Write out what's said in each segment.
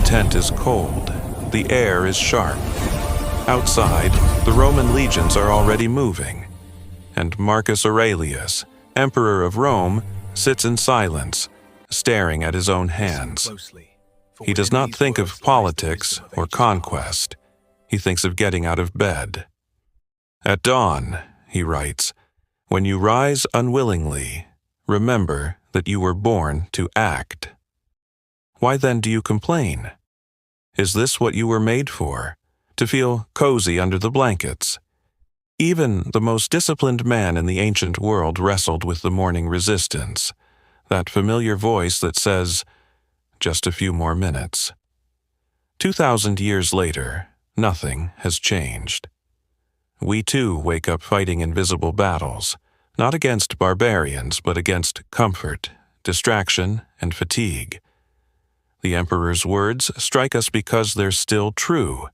tent is cold, the air is sharp. Outside, the Roman legions are already moving, and Marcus Aurelius, Emperor of Rome, sits in silence, staring at his own hands. He does not think of politics or conquest. He thinks of getting out of bed. At dawn, he writes, when you rise unwillingly, remember that you were born to act. Why then do you complain? Is this what you were made for? To feel cozy under the blankets? Even the most disciplined man in the ancient world wrestled with the morning resistance, that familiar voice that says, just a few more minutes. 2,000 years later, nothing has changed. We too wake up fighting invisible battles, not against barbarians, but against comfort, distraction, and fatigue. The Emperor's words strike us because they're still true.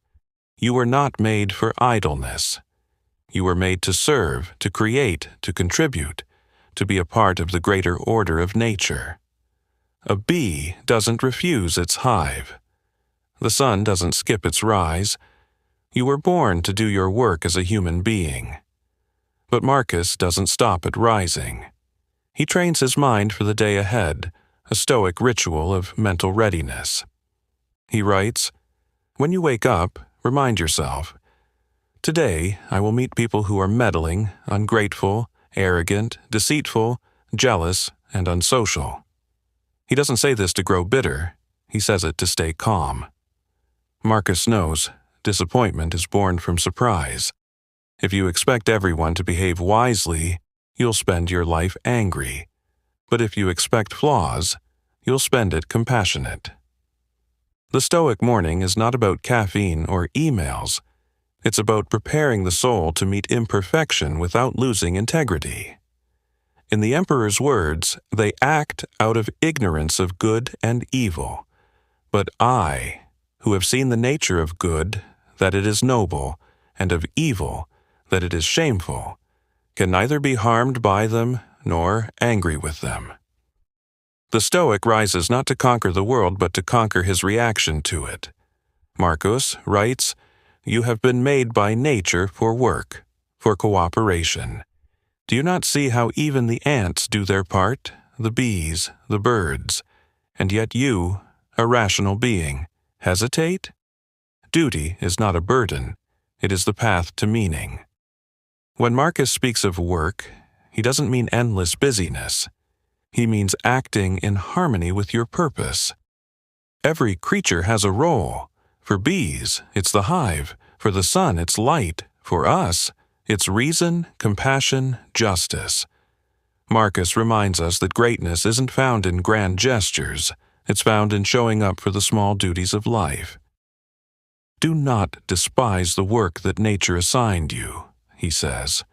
You were not made for idleness. You were made to serve, to create, to contribute, to be a part of the greater order of nature. A bee doesn't refuse its hive. The sun doesn't skip its rise. You were born to do your work as a human being. But Marcus doesn't stop at rising. He trains his mind for the day ahead, a Stoic ritual of mental readiness. He writes, when you wake up, remind yourself, today I will meet people who are meddling, ungrateful, arrogant, deceitful, jealous, and unsocial. He doesn't say this to grow bitter. He says it to stay calm. Marcus knows disappointment is born from surprise. If you expect everyone to behave wisely, you'll spend your life angry. But if you expect flaws, you'll spend it compassionate. The Stoic morning is not about caffeine or emails. It's about preparing the soul to meet imperfection without losing integrity. In the Emperor's words, they act out of ignorance of good and evil. But I, who have seen the nature of good, that it is noble, and of evil, that it is shameful, can neither be harmed by them nor angry with them. The Stoic rises not to conquer the world, but to conquer his reaction to it. Marcus writes, you have been made by nature for work, for cooperation. Do you not see how even the ants do their part, the bees, the birds, and yet you, a rational being, hesitate? Duty is not a burden, it is the path to meaning. When Marcus speaks of work, he doesn't mean endless busyness. He means acting in harmony with your purpose. Every creature has a role. For bees, it's the hive. For the sun, it's light. For us, it's reason, compassion, justice. Marcus reminds us that greatness isn't found in grand gestures. It's found in showing up for the small duties of life. Do not despise the work that nature assigned you, he says.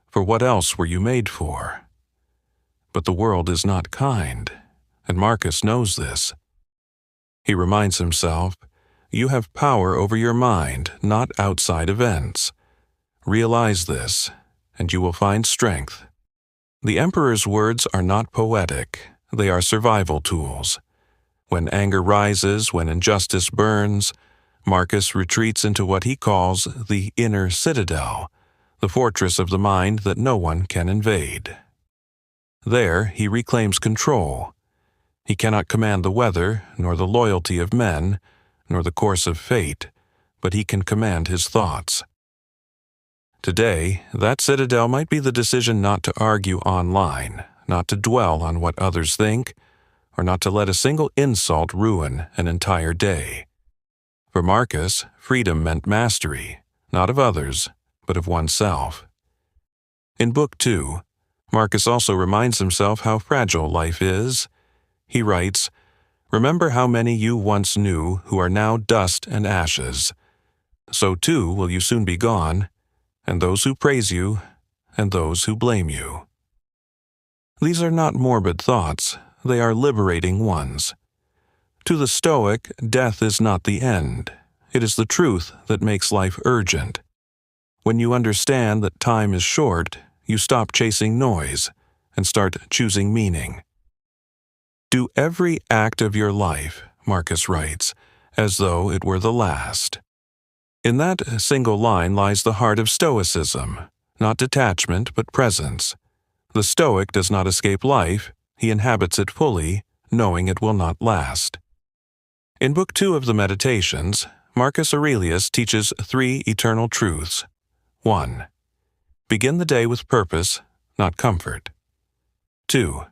For what else were you made for? But the world is not kind, and Marcus knows this. He reminds himself, you have power over your mind, not outside events. Realize this, and you will find strength. The Emperor's words are not poetic, they are survival tools. When anger rises, when injustice burns, Marcus retreats into what he calls the inner citadel, the fortress of the mind that no one can invade. There he reclaims control. He cannot command the weather, nor the loyalty of men, nor the course of fate, but he can command his thoughts. Today, that citadel might be the decision not to argue online, not to dwell on what others think, or not to let a single insult ruin an entire day. For Marcus, freedom meant mastery, not of others, but of oneself. In Book 2, Marcus also reminds himself how fragile life is. He writes, remember how many you once knew who are now dust and ashes. So too will you soon be gone, and those who praise you, and those who blame you. These are not morbid thoughts, they are liberating ones. To the Stoic, death is not the end. It is the truth that makes life urgent. When you understand that time is short, you stop chasing noise and start choosing meaning. Do every act of your life, Marcus writes, as though it were the last. In that single line lies the heart of Stoicism, not detachment but presence. The Stoic does not escape life, he inhabits it fully, knowing it will not last. In Book 2 of the Meditations, Marcus Aurelius teaches 3 eternal truths. 1. Begin the day with purpose, not comfort. 2.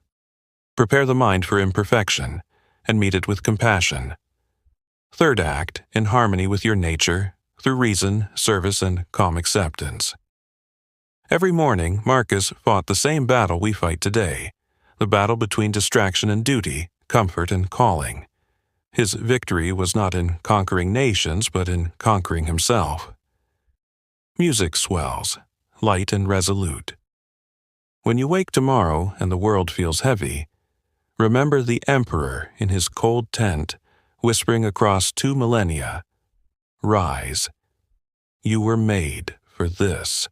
Prepare the mind for imperfection, and meet it with compassion. Third act, in harmony with your nature, through reason, service, and calm acceptance. Every morning, Marcus fought the same battle we fight today, the battle between distraction and duty, comfort and calling. His victory was not in conquering nations, but in conquering himself. Music swells, light and resolute. When you wake tomorrow and the world feels heavy, remember the emperor in his cold tent, whispering across 2 millennia, "Rise. You were made for this."